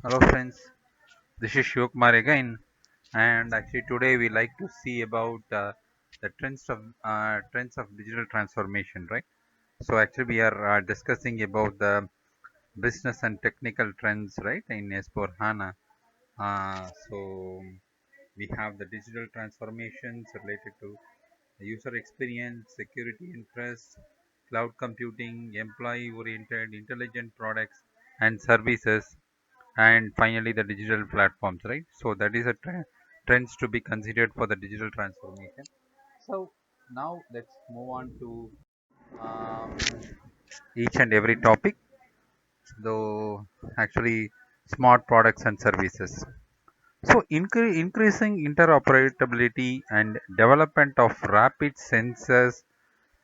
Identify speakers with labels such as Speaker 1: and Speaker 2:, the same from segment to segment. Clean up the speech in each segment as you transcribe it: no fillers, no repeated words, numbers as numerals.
Speaker 1: Hello friends, this is Shivkumar again, and actually today we like to see about the trends of digital transformation, right? So actually we are discussing about the business and technical trends, right, in S4 HANA. So we have the digital transformations related to the user experience, security and trust, cloud computing, employee-oriented, intelligent products and services, and finally the digital platforms, right? So that is a trends to be considered for the digital transformation. So now let's move on to um, each and every topic, though actually smart products and services. So increasing interoperability and development of rapid sensors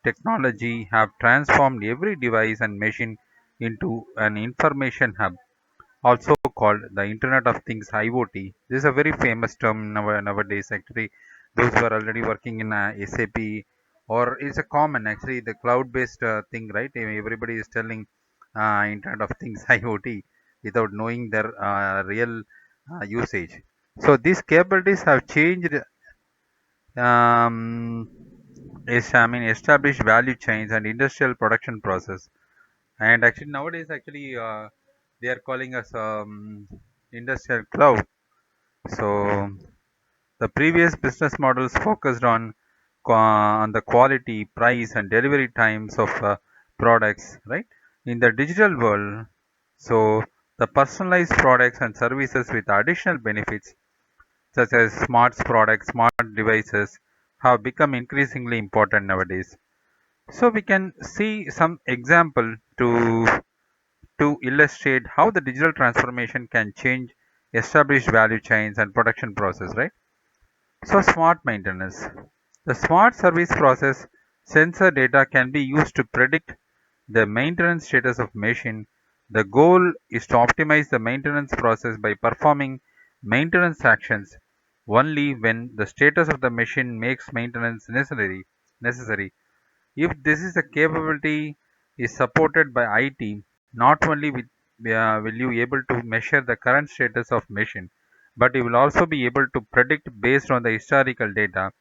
Speaker 1: technology have transformed every device and machine into an information hub, also called the Internet of Things (IoT). This is a very famous term nowadays. Actually, those who are already working in SAP, or it's a common actually the cloud-based thing, right? Everybody is telling Internet of Things (IoT) without knowing their real usage. So these capabilities have changed. Established value chains and industrial production process. And actually nowadays, actually, they are calling us industrial cloud. So the previous business models focused on the quality, price, and delivery times of products, right? In the digital world, so the personalized products and services with additional benefits such as smart products, smart devices have become increasingly important nowadays. So we can see some example to illustrate how the digital transformation can change established value chains and production process, right? So smart maintenance. The smart service process sensor data can be used to predict the maintenance status of machine. The goal is to optimize the maintenance process by performing maintenance actions only when the status of the machine makes maintenance necessary. If this is a capability is supported by IT, not only will you able to measure the current status of machine, but you will also be able to predict based on the historical data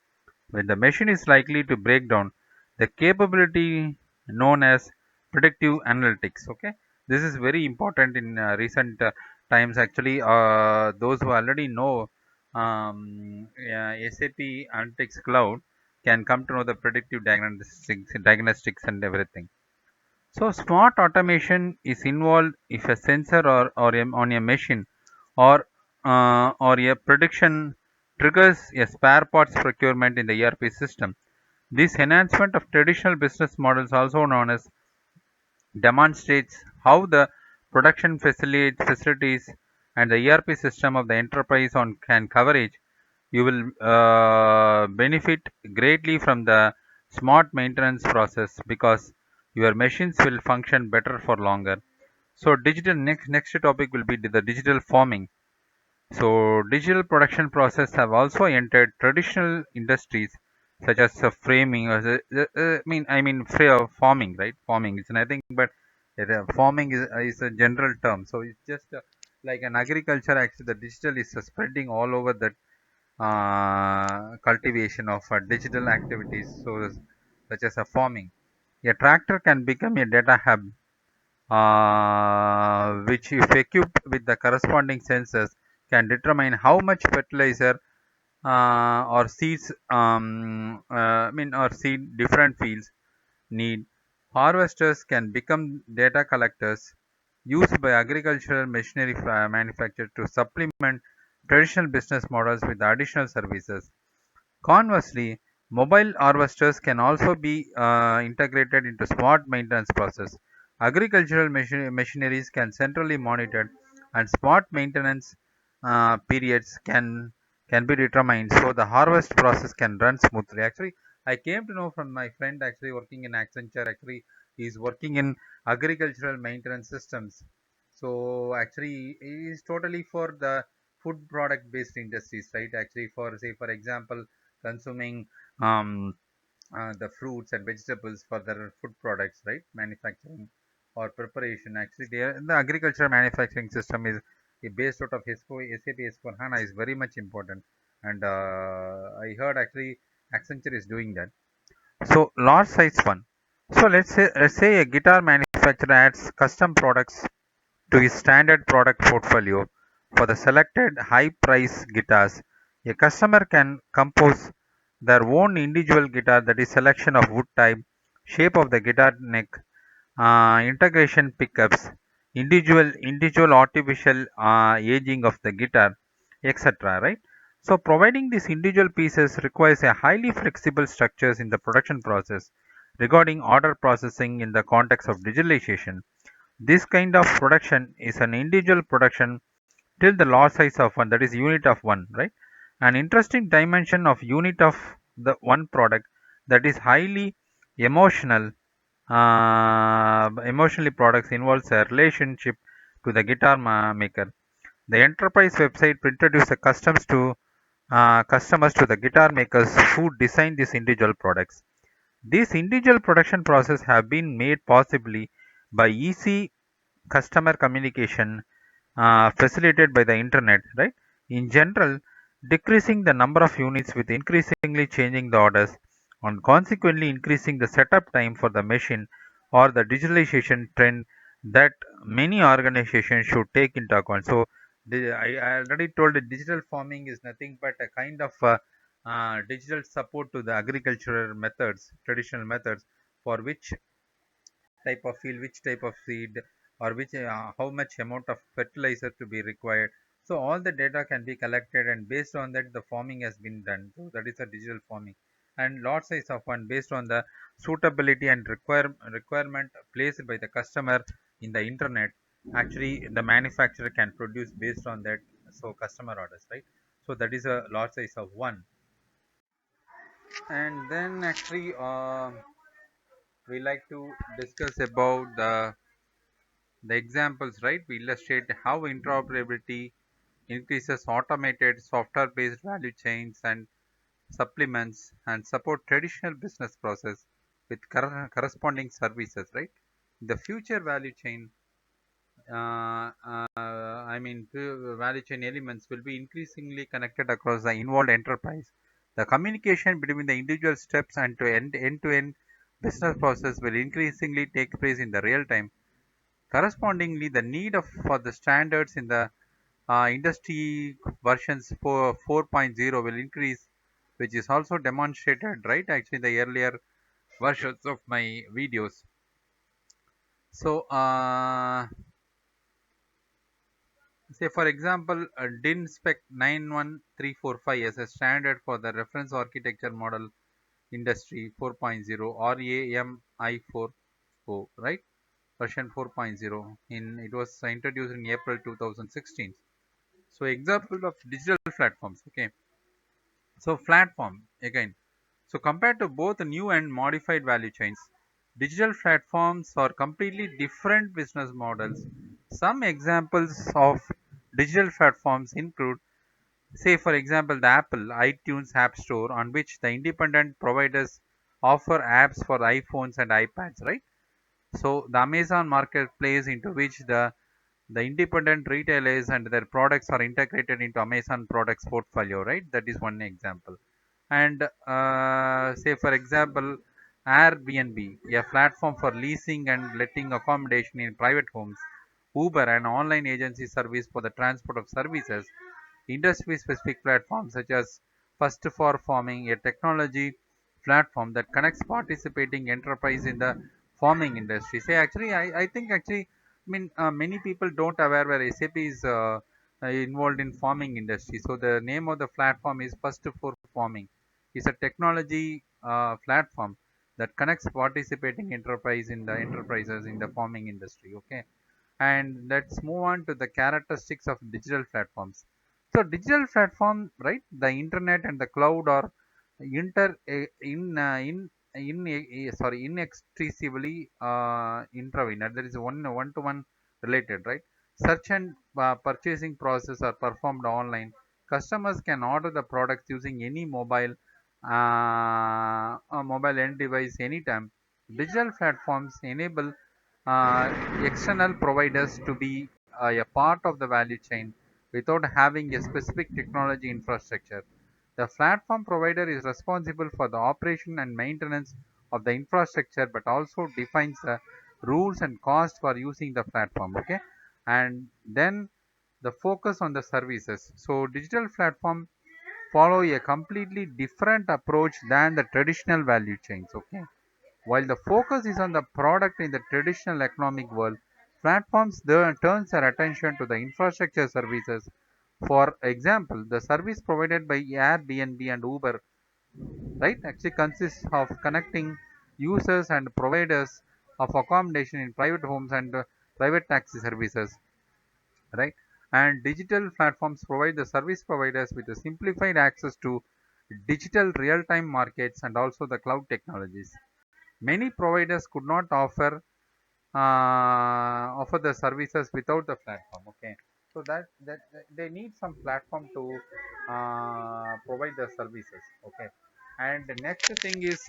Speaker 1: when the machine is likely to break down. The capability known as predictive analytics. Okay, this is very important in recent times. Actually, those who already know SAP Analytics Cloud can come to know the predictive diagnostics and everything. So smart automation is involved if a sensor on a machine or a prediction triggers a spare parts procurement in the ERP system. This enhancement of traditional business models, also known as, demonstrates how the production facilities and the ERP system of the enterprise on can coverage. You will benefit greatly from the smart maintenance process because your machines will function better for longer. So digital next topic will be the digital farming. So digital production process have also entered traditional industries such as framing, or farming, right? Farming is nothing but farming is a general term. So it's just like an agriculture. Actually, the digital is spreading all over the cultivation of digital activities. So such as a farming, a tractor can become a data hub, which if equipped with the corresponding sensors can determine how much fertilizer or seeds or seed different fields need. Harvesters can become data collectors used by agricultural machinery manufacturers to supplement traditional business models with additional services. Conversely, mobile harvesters can also be integrated into smart maintenance process. Agricultural machineries can centrally monitored, and smart maintenance periods can be determined so the harvest process can run smoothly. Actually, I came to know from my friend actually working in Accenture. Actually, he is working in agricultural maintenance systems. So actually, he is totally for the food product based industries, right? Actually, for say for example consuming um, the fruits and vegetables for their food products, right? Manufacturing or preparation. Actually, the agricultural manufacturing system is based out of SAP S4HANA is very much important. And I heard actually Accenture is doing that. So large size one. So let's say a guitar manufacturer adds custom products to his standard product portfolio for the selected high price guitars. A customer can compose their own individual guitar, that is selection of wood type, shape of the guitar neck, integration pickups, individual artificial aging of the guitar, etc. Right? So providing these individual pieces requires a highly flexible structures in the production process regarding order processing in the context of digitalization. This kind of production is an individual production till the lot size of one, that is unit of one, right? An interesting dimension of unit of the one product that is highly emotional, emotionally products involves a relationship to the guitar maker. The enterprise website introduces the customers to the guitar makers who design these individual products. These individual production process have been made possibly by easy customer communication facilitated by the internet, right? In general, decreasing the number of units with increasingly changing the orders and consequently increasing the setup time for the machine or the digitalization trend that many organizations should take into account. So I already told that digital farming is nothing but a kind of digital support to the agricultural methods, traditional methods, for which type of field, which type of seed, or which how much amount of fertilizer to be required. So all the data can be collected, and based on that, the farming has been done. So that is a digital farming. And lot size of one based on the suitability and requirement placed by the customer in the internet. Actually, the manufacturer can produce based on that. So customer orders, right? So that is a lot size of one. And then actually, we like to discuss about the examples, right? We illustrate how interoperability increases automated software-based value chains and supplements and support traditional business process with corresponding services, right? The future value chain, value chain elements will be increasingly connected across the involved enterprise. The communication between the individual steps and to end-to-end business process will increasingly take place in the real time. Correspondingly, the need for the standards in the industry versions for 4.0 will increase, which is also demonstrated, right? Actually, in the earlier versions of my videos. So, say for example, DIN Spec 91345 as a standard for the reference architecture model industry 4.0 RAMI40, right? Version 4.0 in it was introduced in April 2016. So example of digital platforms. Okay, so platform again. So compared to both new and modified value chains, digital platforms are completely different business models. Some examples of digital platforms include, say for example, the Apple iTunes App Store, on which the independent providers offer apps for iPhones and iPads, right? So the Amazon marketplace, into which the independent retailers and their products are integrated into Amazon products portfolio, right? That is one example. And say for example, Airbnb, a platform for leasing and letting accommodation in private homes. Uber, an online agency service for the transport of services. Industry specific platforms such as First for Farming, a technology platform that connects participating enterprise in the farming industry. Say actually, I think actually, many people don't aware where SAP is involved in farming industry. So the name of the platform is First for Farming. It's a technology platform that connects participating enterprises in the farming industry. Okay, and let's move on to the characteristics of digital platforms. So digital platform, right? The internet and the cloud are inter inextricably intertwined. There is one to one related, right? Search and purchasing process are performed online. Customers can order the products using any mobile end device anytime. Digital platforms enable external providers to be a part of the value chain without having a specific technology infrastructure. The platform provider is responsible for the operation and maintenance of the infrastructure, but also defines the rules and cost for using the platform. Okay, and then the focus on the services. So digital platform follow a completely different approach than the traditional value chains. Okay, while the focus is on the product in the traditional economic world, platforms turns their attention to the infrastructure services. For example, the service provided by Airbnb and Uber, right, actually consists of connecting users and providers of accommodation in private homes and private taxi services, right? And digital platforms provide the service providers with a simplified access to digital real-time markets and also the cloud technologies. Many providers could not offer the services without the platform. Okay, so that they need some platform to provide the services. Okay, and the next thing is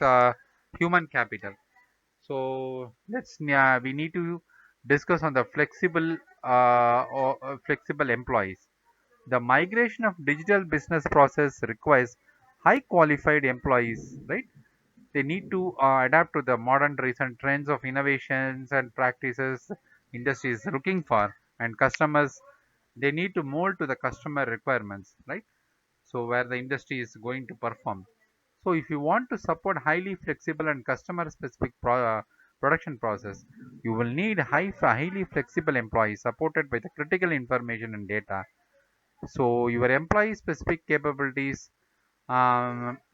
Speaker 1: human capital. So we need to discuss on the flexible employees. The migration of digital business process requires high qualified employees, right? They need to adapt to the modern recent trends of innovations and practices industry is looking for, and customers, they need to mold to the customer requirements, right? So where the industry is going to perform. So if you want to support highly flexible and customer specific production process, you will need highly flexible employees supported by the critical information and data. So your employee specific capabilities,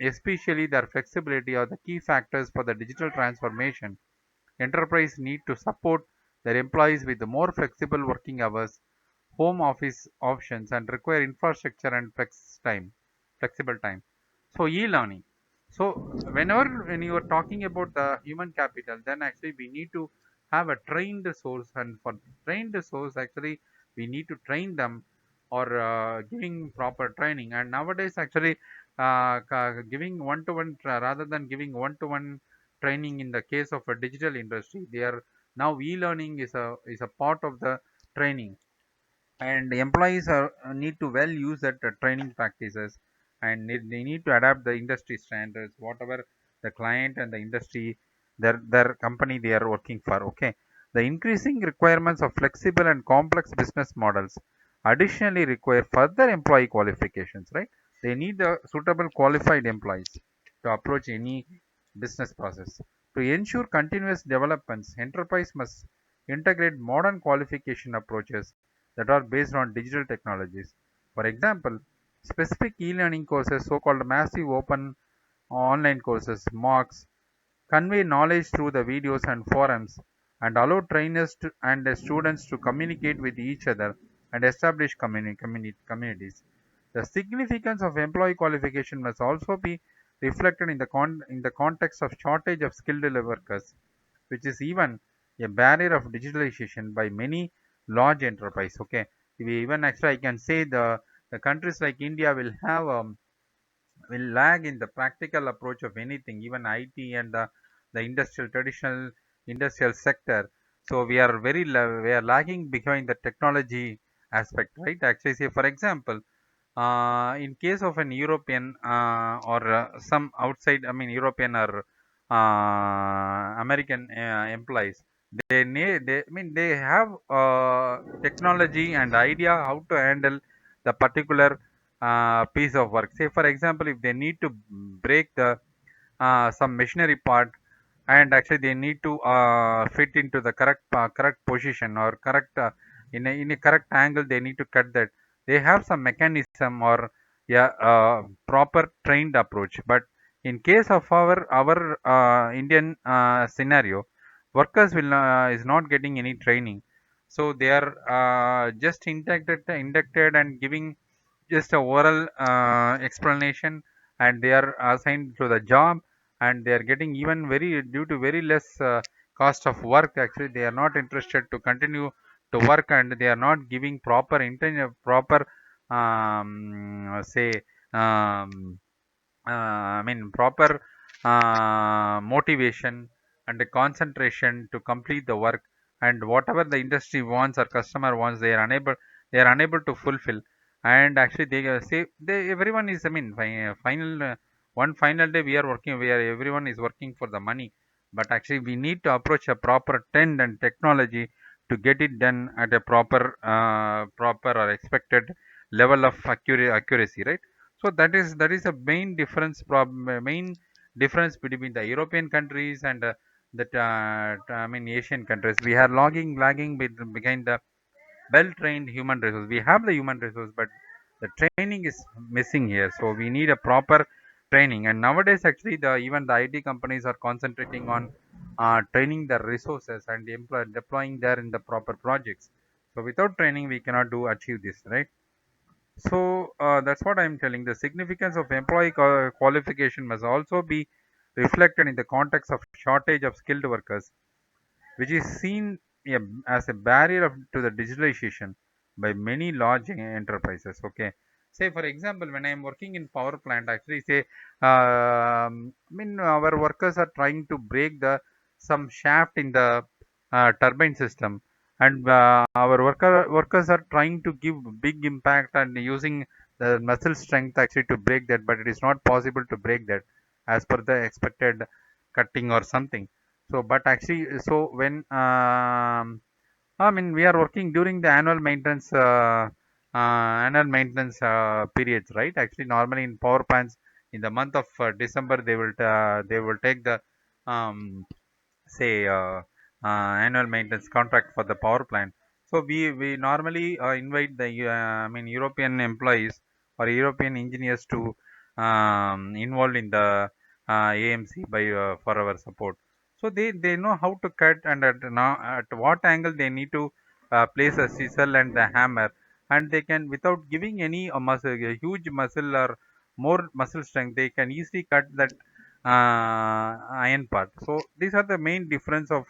Speaker 1: especially their flexibility, are the key factors for the digital transformation. Enterprise need to support their employees with more flexible working hours, home office options, and require infrastructure and flexible time. So e-learning. So when you are talking about the human capital, then actually we need to have a trained source, and for trained source, actually we need to train them or giving proper training. And nowadays, actually, giving one-to-one rather than giving one-to-one training in the case of a digital industry, they are now e-learning is a part of the training, and the employees need to well use that training practices, and they need to adapt the industry standards whatever the client and the industry, their company they are working for. Okay, the increasing requirements of flexible and complex business models additionally require further employee qualifications, right? They need the suitable qualified employees to approach any business process. To ensure continuous developments, enterprise must integrate modern qualification approaches that are based on digital technologies. For example, specific e-learning courses, so-called massive open online courses, MOOCs, convey knowledge through the videos and forums and allow trainers and the students to communicate with each other and establish communities. The significance of employee qualification must also be reflected in the context of shortage of skilled workers, which is even a barrier of digitalization by many large enterprise. Okay, we even actually I can say the countries like India will lag in the practical approach of anything, even IT and the industrial traditional industrial sector. So we are lagging behind the technology aspect, right? Actually, say for example, in case of an European or some outside, I mean European or American employees, I mean they have technology and idea how to handle the particular piece of work. Say for example, if they need to break the some machinery part, and actually they need to fit into the correct position or correct in a correct angle, they need to cut that. They have some mechanism or yeah, proper trained approach. But in case of our Indian scenario, workers will is not getting any training, so they are just inducted and giving just a oral explanation, and they are assigned to the job, and they are getting even very due to very less cost of work. Actually they are not interested to continue to work, and they are not giving proper say um, I mean proper motivation and the concentration to complete the work. and whatever the industry wants or customer wants, they are unable to fulfill. And actually they say they everyone is, I mean, final one final day we are working, where everyone is working for the money, but actually we need to approach a proper trend and technology to get it done at a proper or expected level of accuracy, right? So that is a main difference between the European countries and I mean Asian countries. We are lagging behind the well-trained human resource. We have the human resource, but the training is missing here. So we need a proper training. And nowadays, actually, even the IT companies are concentrating on training the resources and deploying there in the proper projects. So without training, we cannot do achieve this, right? So that's what I'm telling. The significance of employee qualification must also be reflected in the context of shortage of skilled workers, which is seen as a barrier to the digitalization by many large enterprises. Okay, say for example, when I am working in power plant, actually say, I mean, our workers are trying to break the some shaft in the turbine system, and our workers are trying to give big impact and using the muscle strength actually to break that, but it is not possible to break that as per the expected cutting or something. So, but actually, so when I mean, we are working during the annual maintenance periods, right? Actually, normally in power plants, in the month of December, they will take the um, say annual maintenance contract for the power plant. So we normally invite the I mean European employees or European engineers to involved in the AMC by for our support. So they know how to cut, and at what angle they need to place a chisel and the hammer, and they can, without giving any muscle, a huge muscle or more muscle strength, they can easily cut that iron part. So these are the main difference of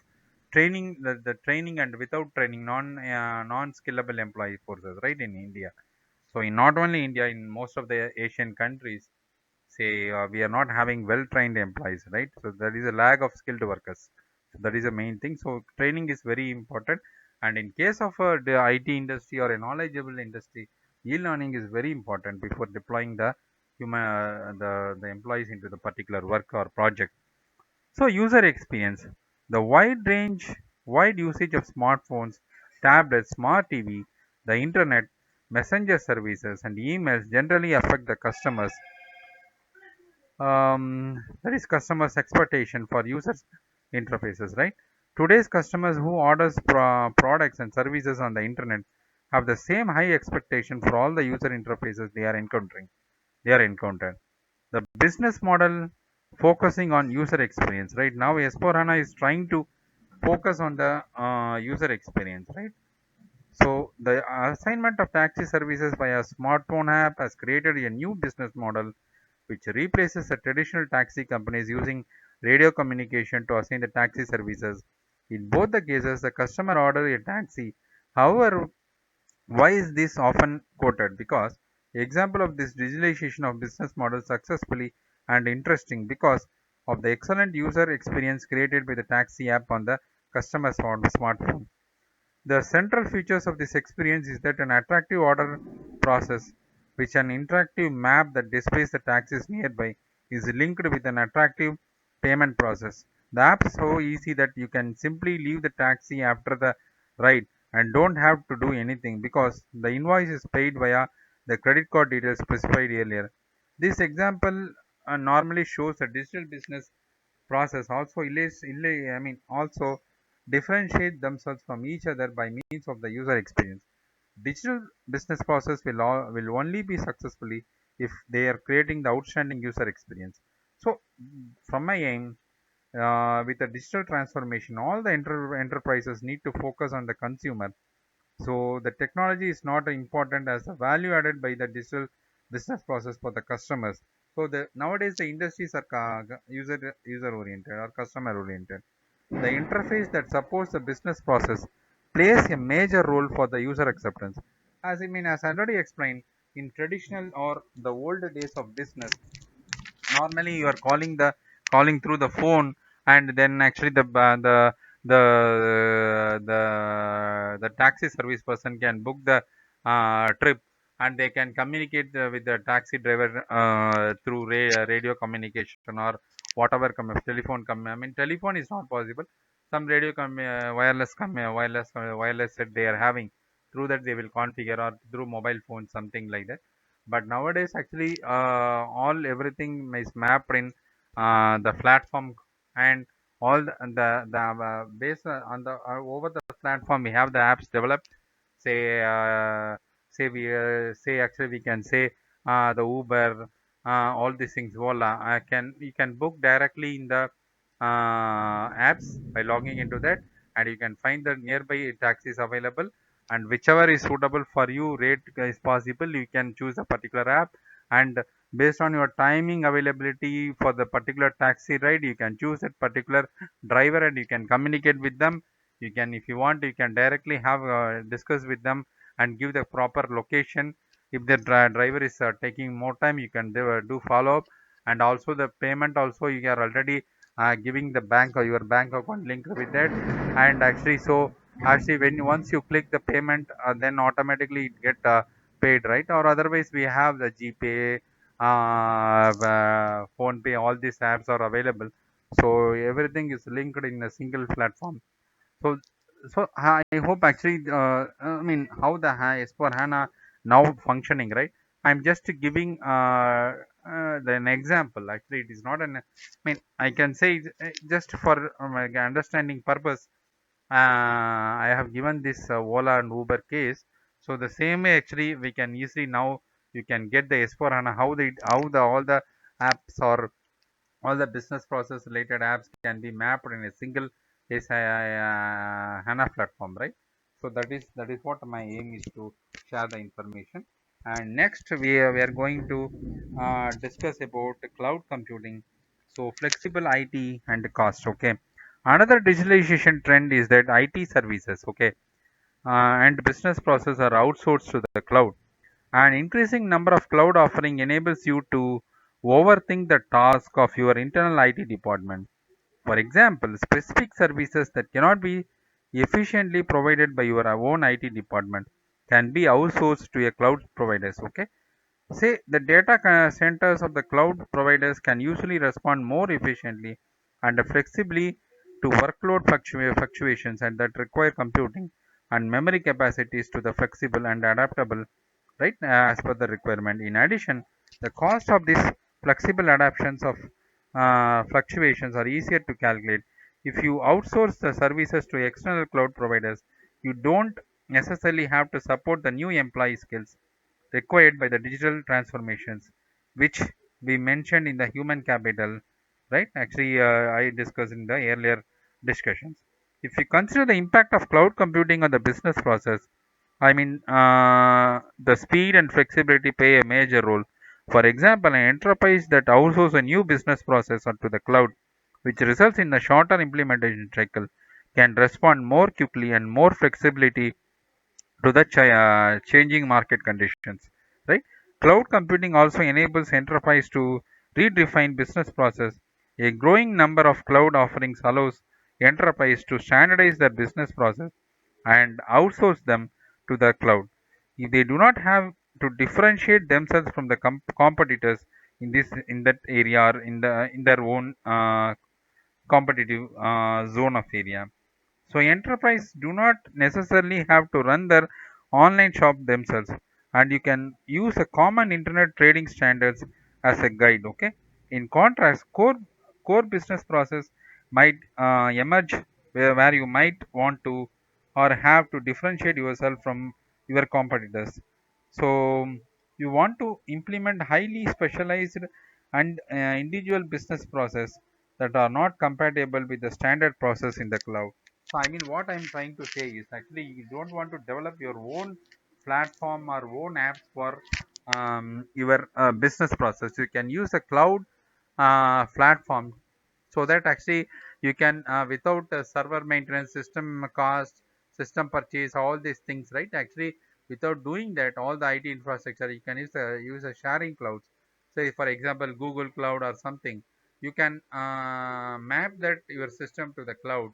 Speaker 1: training, the training and without training, non skillable employee forces, right, in India. So in not only India, in most of the Asian countries, say we are not having well trained employees, right? So there is a lag of skilled workers. So that is the main thing. So training is very important. And in case of the IT industry or a knowledgeable industry, e-learning is very important before deploying the employees into the particular work or project. So user experience, the wide usage of smartphones, tablets, smart TV, the internet, messenger services, and emails generally affect the customers. That is customers' expectation for users interfaces, right? Today's customers who orders products and services on the internet have the same high expectation for all the user interfaces they are encountered. The business model focusing on user experience, right? Now S4HANA is trying to focus on the user experience, right? So the assignment of taxi services by a smartphone app has created a new business model which replaces the traditional taxi companies using radio communication to assign the taxi services. In both the cases, the customer orders a taxi. However, why is this often quoted? Because example of this digitalization of business model successfully and interesting because of the excellent user experience created by the taxi app on the customer's smartphone. The central features of this experience is that an attractive order process, which an interactive map that displays the taxis nearby, is linked with an attractive payment process. The app is so easy that you can simply leave the taxi after the ride and don't have to do anything because the invoice is paid via the credit card details specified earlier. This example normally shows a digital business process also differentiate themselves from each other by means of the user experience. Digital business process will only be successfully if they are creating the outstanding user experience. So from my aim, with the digital transformation, all the enterprises need to focus on the consumer. So the technology is not important as the value added by the digital business process for the customers. So the nowadays the industries are user oriented or customer oriented. The interface that supports the business process plays a major role for the user acceptance. As I already explained, in traditional or the old days of business, normally you are calling through the phone, and then actually the the taxi service person can book the trip, and they can communicate with the taxi driver through radio communication or whatever I mean, telephone is not possible. Some wireless that they are having, through that they will configure, or through mobile phone, something like that. But nowadays actually all everything is mapped in the platform, and all the based on the over the platform we have the apps developed. Say say actually we can say the Uber, all these things, Ola. I can You can book directly in the apps by logging into that, and you can find the nearby taxis available, and whichever is suitable for you rate is possible, you can choose a particular app, and based on your timing availability for the particular taxi ride, you can choose that particular driver, and you can communicate with them. You can, if you want, you can directly have discuss with them and give the proper location. If the driver is taking more time, you can do follow up. And also the payment also, you are already giving the bank or your bank account linked with that. And actually, so actually when once you click the payment, then automatically it get paid, right? Or otherwise we have the GPay, phone pay, all these apps are available. So everything is linked in a single platform. So, so I hope actually, I mean, how the S4HANA now functioning, right? I'm just giving an example. Actually, it is not an. I mean, I can say just for my understanding purpose. I have given this Ola and Uber case. So the same way, actually, we can easily now you can get the S4HANA, how the all the apps or all the business process related apps can be mapped in a single HANA platform, right? So that is what my aim is, to share the information. And next we are going to discuss about cloud computing. So flexible IT and cost. Okay. Another digitalization trend is that IT services, okay, and business process are outsourced to the cloud. An increasing number of cloud offering enables you to overthink the task of your internal IT department. For example, specific services that cannot be efficiently provided by your own IT department can be outsourced to a cloud providers. Okay. Say the data centers of the cloud providers can usually respond more efficiently and flexibly to workload fluctuations, and that require computing and memory capacities to the flexible and adaptable, right, as per the requirement. In addition, the cost of these flexible adaptations of fluctuations are easier to calculate. If you outsource the services to external cloud providers, you don't necessarily have to support the new employee skills required by the digital transformations, which we mentioned in the human capital, right? Actually, I discussed in the earlier discussions. If you consider the impact of cloud computing on the business process, I mean, the speed and flexibility play a major role. For example, an enterprise that outsources a new business process onto the cloud, which results in a shorter implementation cycle, can respond more quickly and more flexibility to the changing market conditions, right? Cloud computing also enables enterprise to redefine business process. A growing number of cloud offerings allows enterprise to standardize their business process and outsource them to the cloud. If they do not have to differentiate themselves from the competitors in that area, or in their own competitive zone of area. So enterprise do not necessarily have to run their online shop themselves, and you can use a common internet trading standards as a guide. Okay. In contrast, core business process might emerge where you might want to or have to differentiate yourself from your competitors. So you want to implement highly specialized and individual business process that are not compatible with the standard process in the cloud. So I mean, what I'm trying to say is actually you don't want to develop your own platform or own apps for your business process. You can use a cloud platform, so that actually you can without server maintenance, system cost, system purchase, all these things, right? Actually, without doing that, all the IT infrastructure, you can use a sharing clouds. Say for example, Google Cloud or something. You can map that your system to the cloud,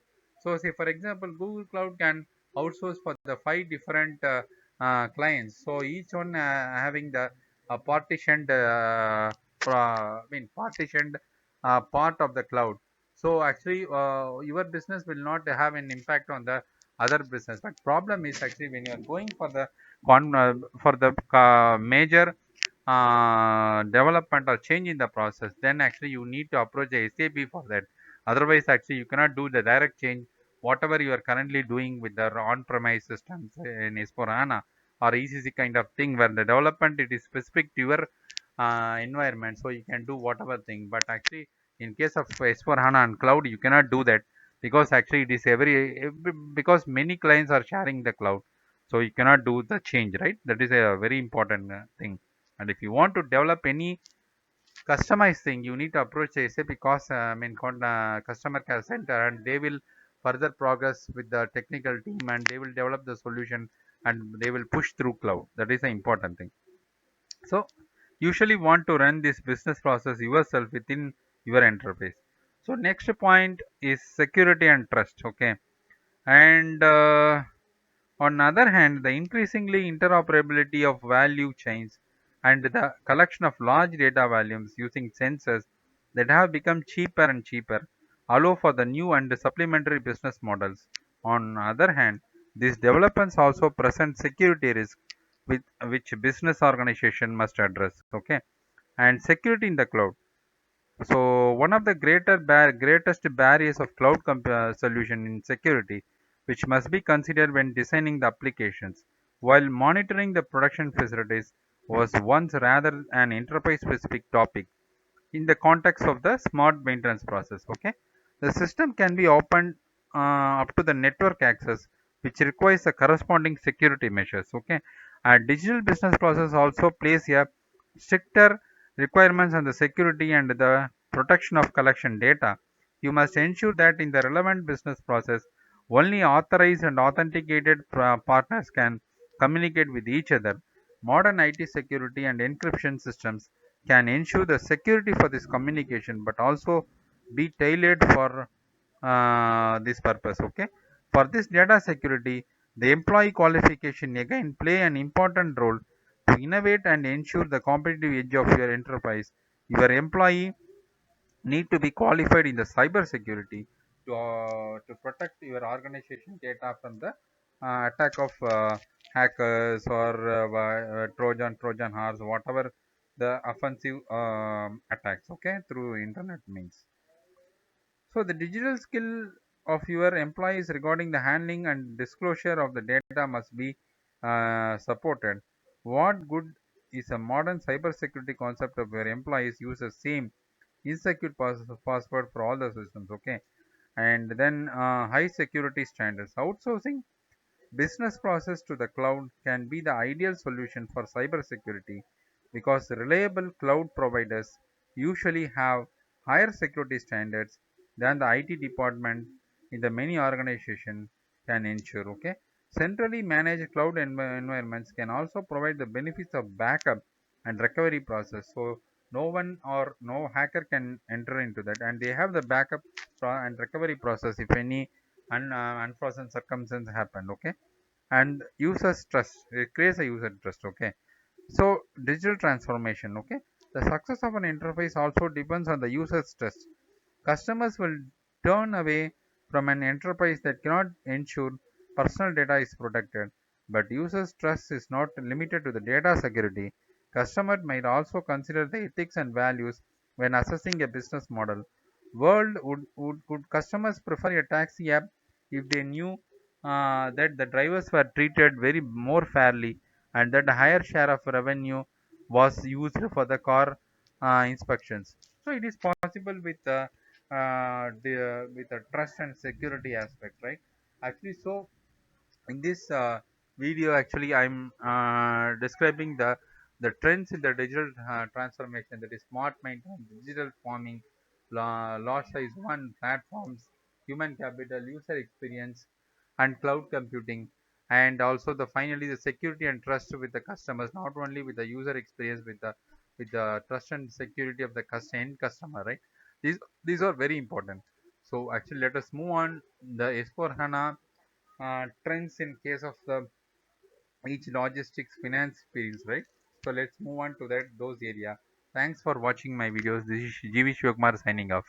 Speaker 1: So say for example, Google Cloud can outsource for the 5 different clients. So each one having the partitioned, partitioned part of the cloud. So actually, your business will not have an impact on the other business. But problem is actually when you are going for the for the major development or change in the process, then actually you need to approach the SAP for that. Otherwise, actually, you cannot do the direct change whatever you are currently doing with the on-premise systems in S/4HANA or ECC kind of thing, where the development it is specific to your environment, so you can do whatever thing. But actually, in case of S/4HANA and cloud, you cannot do that because actually it is because many clients are sharing the cloud, so you cannot do the change, right? That is a very important thing. And if you want to develop any customized thing, you need to approach the SAP cost, customer care center, and they will further progress with the technical team, and they will develop the solution, and they will push through cloud. That is the important thing. So usually want to run this business process yourself within your enterprise. So next point is security and trust. Okay, and on the other hand, the increasingly interoperability of value chains and the collection of large data volumes using sensors that have become cheaper and cheaper allow for the new and supplementary business models. On the other hand, these developments also present security risks with which business organization must address. Okay, and security in the cloud. So one of the greatest barriers of cloud solution in security, which must be considered when designing the applications, while monitoring the production facilities, was once rather an enterprise-specific topic in the context of the smart maintenance process. Okay, the system can be opened up to the network access, which requires the corresponding security measures. Okay, and digital business process also plays a stricter requirements on the security and the protection of collection data. You must ensure that in the relevant business process, only authorized and authenticated partners can communicate with each other. Modern IT security and encryption systems can ensure the security for this communication, but also be tailored for this purpose. Okay, for this data security, the employee qualification again play an important role to innovate and ensure the competitive edge of your enterprise. Your employee need to be qualified in the cyber security to protect your organization data from the attack of hackers or Trojan horse, whatever the offensive attacks. Okay, through internet means. So the digital skill of your employees regarding the handling and disclosure of the data must be supported. What good is a modern cybersecurity concept of your employees use the same insecure password for all the systems? Okay, and then high security standards. Outsourcing business process to the cloud can be the ideal solution for cybersecurity because reliable cloud providers usually have higher security standards than the IT department in the many organizations can ensure. Okay, centrally managed cloud environments can also provide the benefits of backup and recovery process. So no one or no hacker can enter into that, and they have the backup and recovery process if any unforeseen circumstances happen. Okay, and users trust, it creates a user trust. Okay, so digital transformation. Okay, the success of an interface also depends on the user's trust. Customers will turn away from an enterprise that cannot ensure personal data is protected. But users trust is not limited to the data security. Customers might also consider the ethics and values when assessing a business model. World would could customers prefer a taxi app if they knew that the drivers were treated very more fairly and that a higher share of revenue was used for the car inspections? So it is possible with the trust and security aspect, right? Actually, so in this video, actually, I'm describing the trends in the digital transformation, that is smart maintenance, digital farming, large size one platforms, human capital, user experience, and cloud computing, and also the finally the security and trust with the customers, not only with the user experience, with the trust and security of the end customer, right? These are very important. So actually, let us move on the S4 HANA trends in case of the each logistics finance fields, right? So let's move on to that those area. Thanks for watching my videos. This is GV Shivakumar signing off.